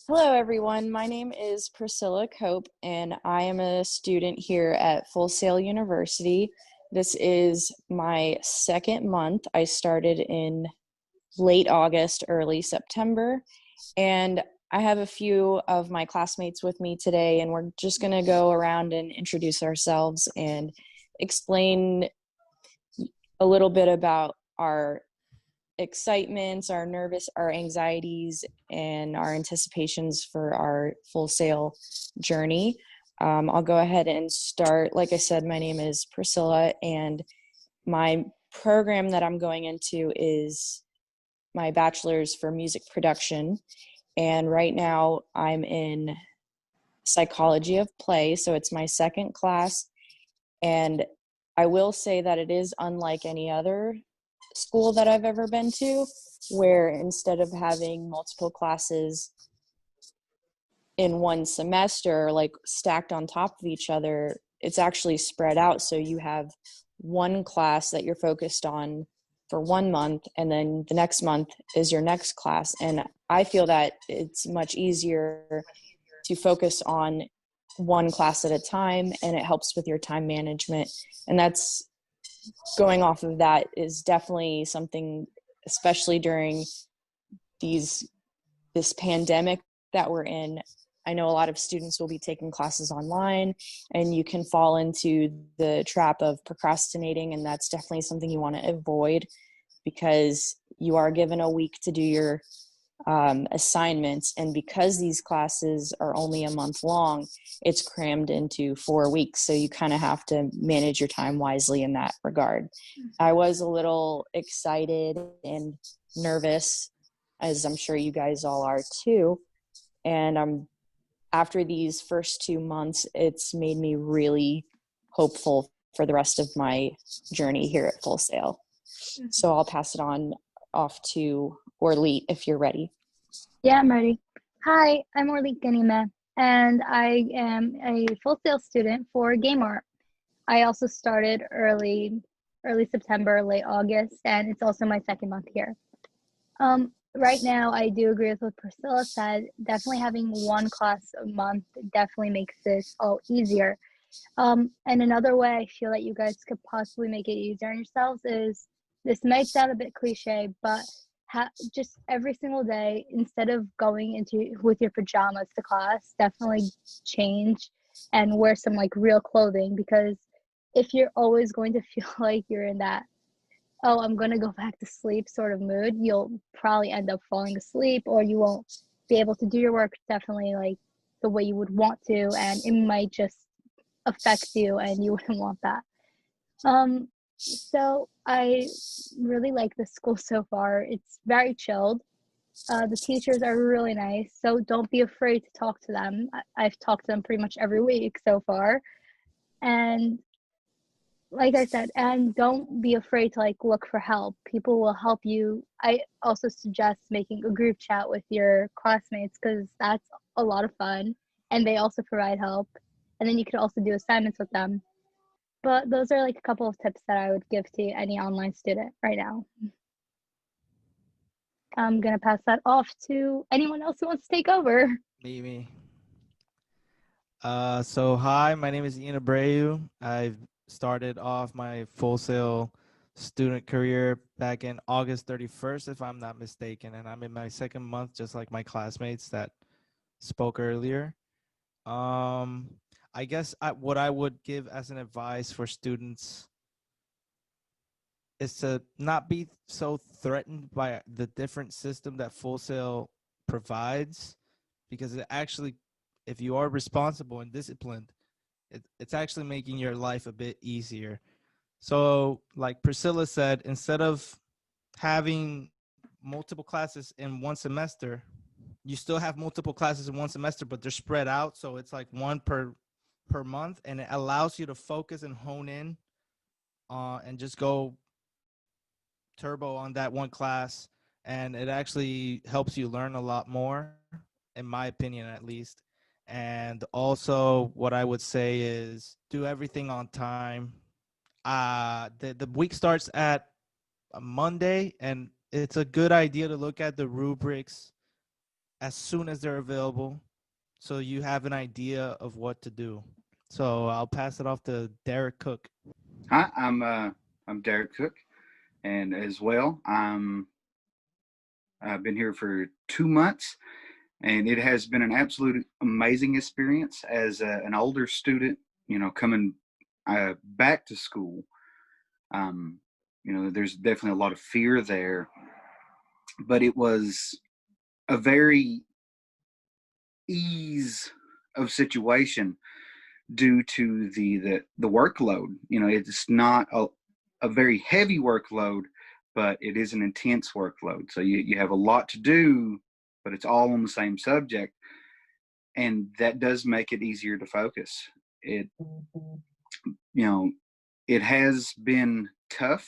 Hello, everyone. My name is Priscilla Cope, and I am a student here at Full Sail University. This is my second month. I started in late August, early September, and I have a few of my classmates with me today, and we're just going to go around and introduce ourselves and explain a little bit about our excitements, our anxieties, and our anticipations for our Full Sail journey. I'll go ahead and start. Like I said, my name is Priscilla, and my program that I'm going into is my bachelor's for music production. And right now I'm in psychology of play, so it's my second class. And I will say that it is unlike any other school that I've ever been to, where instead of having multiple classes in one semester, like stacked on top of each other, it's actually spread out. So you have one class that you're focused on for 1 month, and then the next month is your next class. And I feel that it's much easier to focus on one class at a time, and it helps with your time management. And that's going off of that is definitely something, especially during this pandemic that we're in. I know a lot of students will be taking classes online, and you can fall into the trap of procrastinating, and that's definitely something you want to avoid, because you are given a week to do your assignments, and because these classes are only a month long, it's crammed into 4 weeks, so you kind of have to manage your time wisely in that regard. I was a little excited and nervous, as I'm sure you guys all are too, and after these first 2 months, it's made me really hopeful for the rest of my journey here at Full Sail. So I'll pass it on off to Orly if you're ready. Yeah, I'm ready. Hi, I'm Morley, and I am a Full Sail student for game art. I also started early September, late August, and it's also my second month here. Right now, I do agree with what Priscilla said. Definitely having one class a month definitely makes this all easier. And another way I feel that you guys could possibly make it easier on yourselves is, this might sound a bit cliche, but just every single day, instead of going into with your pajamas to class, definitely change and wear some like real clothing, because if you're always going to feel like you're in that, oh, I'm going to go back to sleep sort of mood, you'll probably end up falling asleep, or you won't be able to do your work definitely like the way you would want to, and it might just affect you, and you wouldn't want that. So I really like the school so far. It's very chilled. The teachers are really nice, so don't be afraid to talk to them. I've talked to them pretty much every week so far. And like I said, and don't be afraid to like look for help. People will help you. I also suggest making a group chat with your classmates, because that's a lot of fun, and they also provide help. And then you could also do assignments with them. But those are like a couple of tips that I would give to any online student right now. I'm gonna pass that off to anyone else who wants to take over. Me. So hi, my name is Ian Abreu. I've started off my Full Sail student career back in August 31st, if I'm not mistaken, and I'm in my second month, just like my classmates that spoke earlier. I guess what I would give as an advice for students is to not be so threatened by the different system that Full Sail provides, because it actually, if you are responsible and disciplined, it's actually making your life a bit easier. So like Priscilla said, instead of having multiple classes in one semester, you still have multiple classes in one semester, but they're spread out. So it's like one per month, and it allows you to focus and hone in and just go turbo on that one class. And it actually helps you learn a lot more, in my opinion, at least. And also what I would say is do everything on time. The week starts at a Monday, and it's a good idea to look at the rubrics as soon as they're available, so you have an idea of what to do. So I'll pass it off to Derek Cook. Hi, I'm Derek Cook, and as well, I've been here for 2 months, and it has been an absolute amazing experience as an older student. Coming back to school. Um, there's definitely a lot of fear there, but it was a very ease of situation due to the workload. It's not a very heavy workload, but it is an intense workload. So you have a lot to do, but it's all on the same subject, and that does make it easier to focus. It has been tough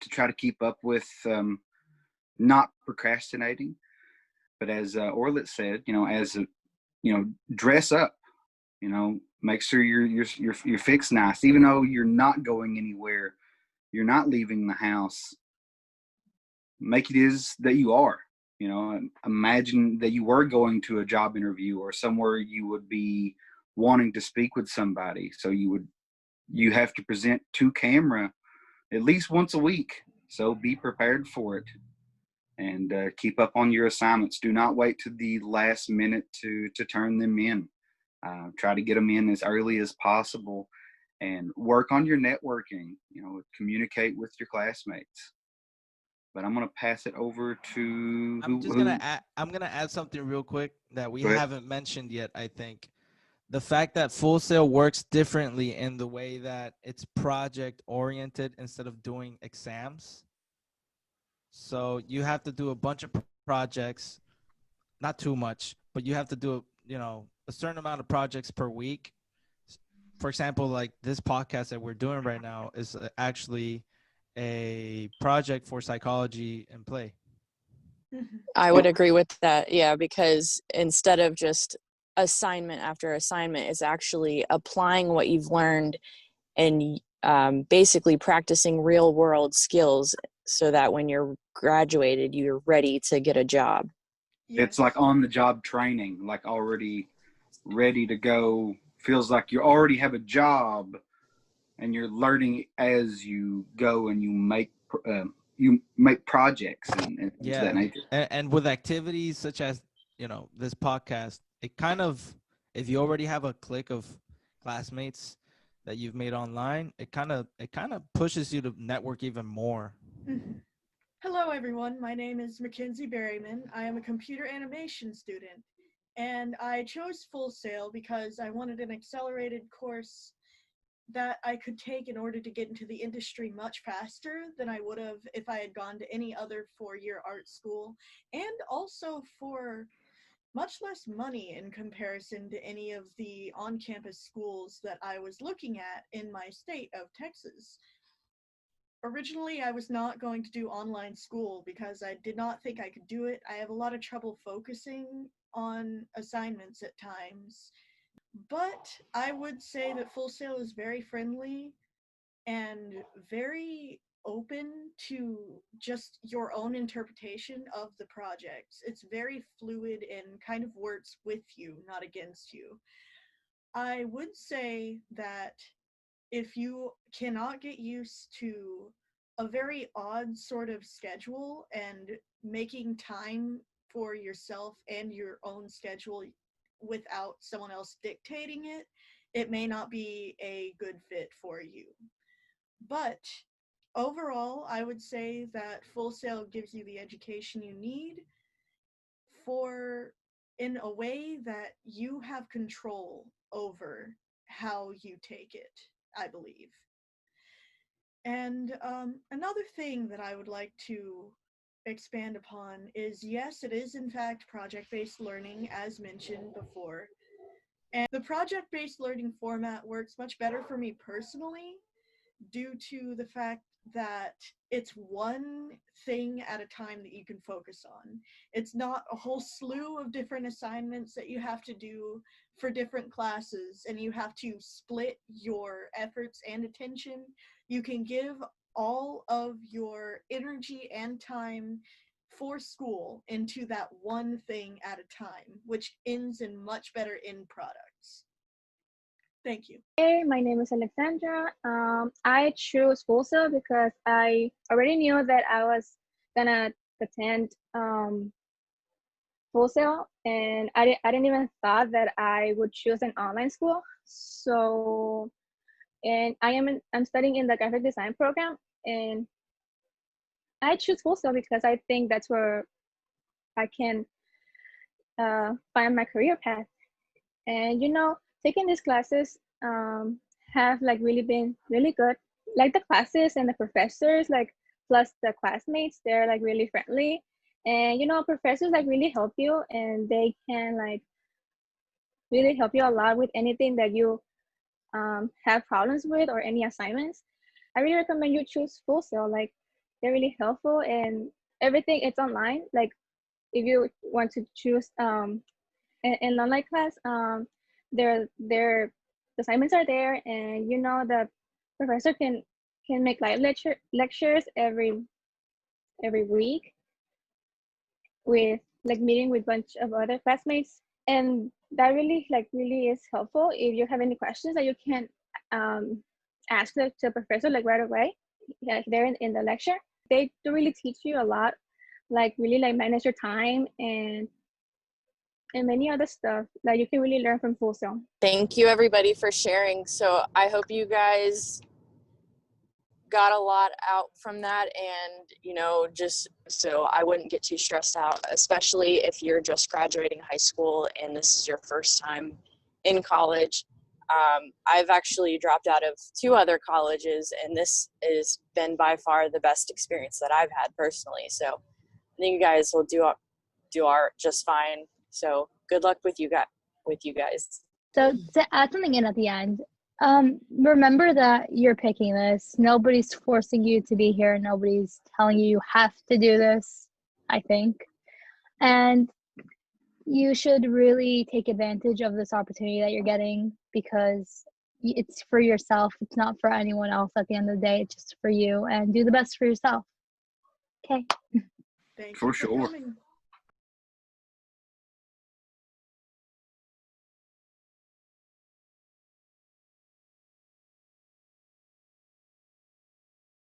to try to keep up with not procrastinating, but as Orlet said, dress up. Make sure you're fixed nice, even though you're not going anywhere, you're not leaving the house. Make it is that you are. Imagine that you were going to a job interview or somewhere you would be wanting to speak with somebody. So you have to present to camera at least once a week. So be prepared for it, and keep up on your assignments. Do not wait to the last minute to turn them in. Try to get them in as early as possible, and work on your networking. Communicate with your classmates. But I'm gonna pass it over to I'm gonna add something real quick that we haven't mentioned yet. I think the fact that Full Sail works differently in the way that it's project oriented instead of doing exams. So you have to do a bunch of projects, not too much, but you have to do a certain amount of projects per week. For example, like this podcast that we're doing right now is actually a project for psychology and play. I would agree with that. Yeah, because instead of just assignment after assignment, it's actually applying what you've learned and basically practicing real world skills so that when you're graduated, you're ready to get a job. Yes. It's like on the job training, like already ready to go. Feels like you already have a job, and you're learning as you go, and you make projects and things of that nature. And with activities such as this podcast, it kind of, if you already have a clique of classmates that you've made online, it kind of pushes you to network even more. Hello everyone, my name is Mackenzie Berryman. I am a computer animation student, and I chose Full Sail because I wanted an accelerated course that I could take in order to get into the industry much faster than I would have if I had gone to any other four-year art school, and also for much less money in comparison to any of the on-campus schools that I was looking at in my state of Texas. Originally, I was not going to do online school because I did not think I could do it. I have a lot of trouble focusing on assignments at times. But I would say that Full Sail is very friendly and very open to just your own interpretation of the projects. It's very fluid and kind of works with you, not against you. I would say that if you cannot get used to a very odd sort of schedule and making time for yourself and your own schedule without someone else dictating it, it may not be a good fit for you. But overall, I would say that Full Sail gives you the education you need for in a way that you have control over how you take it, I believe. And another thing that I would like to expand upon is, yes, it is in fact project-based learning, as mentioned before. And the project-based learning format works much better for me personally due to the fact that it's one thing at a time that you can focus on. It's not a whole slew of different assignments that you have to do for different classes, and you have to split your efforts and attention. You can give all of your energy and time for school into that one thing at a time, which ends in much better end products. Thank you. Hey, my name is Alexandria. I chose Full Sail because I already knew that I was gonna attend Full Sail, and I didn't even thought that I would choose an online school. So, and I'm studying in the graphic design program, and I choose Full Sail because I think that's where I can find my career path. And taking these classes have like really been really good. Like the classes and the professors, like plus the classmates, they're like really friendly. And professors like really help you, and they can like really help you a lot with anything that you have problems with or any assignments. I really recommend you choose Full Sail. Like they're really helpful, and everything it's online. Like if you want to choose an online class, their assignments are there, and the professor can make live lectures every week with like meeting with bunch of other classmates, and that really is helpful if you have any questions that you can ask the professor like right away, like there in the lecture. They do really teach you a lot, like really like manage your time and many other stuff that you can really learn from Full Sail. Thank you, everybody, for sharing. So I hope you guys got a lot out from that, and just so I wouldn't get too stressed out, especially if you're just graduating high school and this is your first time in college. I've actually dropped out of 2 other colleges, and this has been by far the best experience that I've had personally. So I think you guys will do just fine. So good luck with you guys. So to add something in at the end, remember that you're picking this. Nobody's forcing you to be here. Nobody's telling you have to do this, I think. And you should really take advantage of this opportunity that you're getting, because it's for yourself. It's not for anyone else at the end of the day. It's just for you, and do the best for yourself. Okay. Thank For you sure. coming.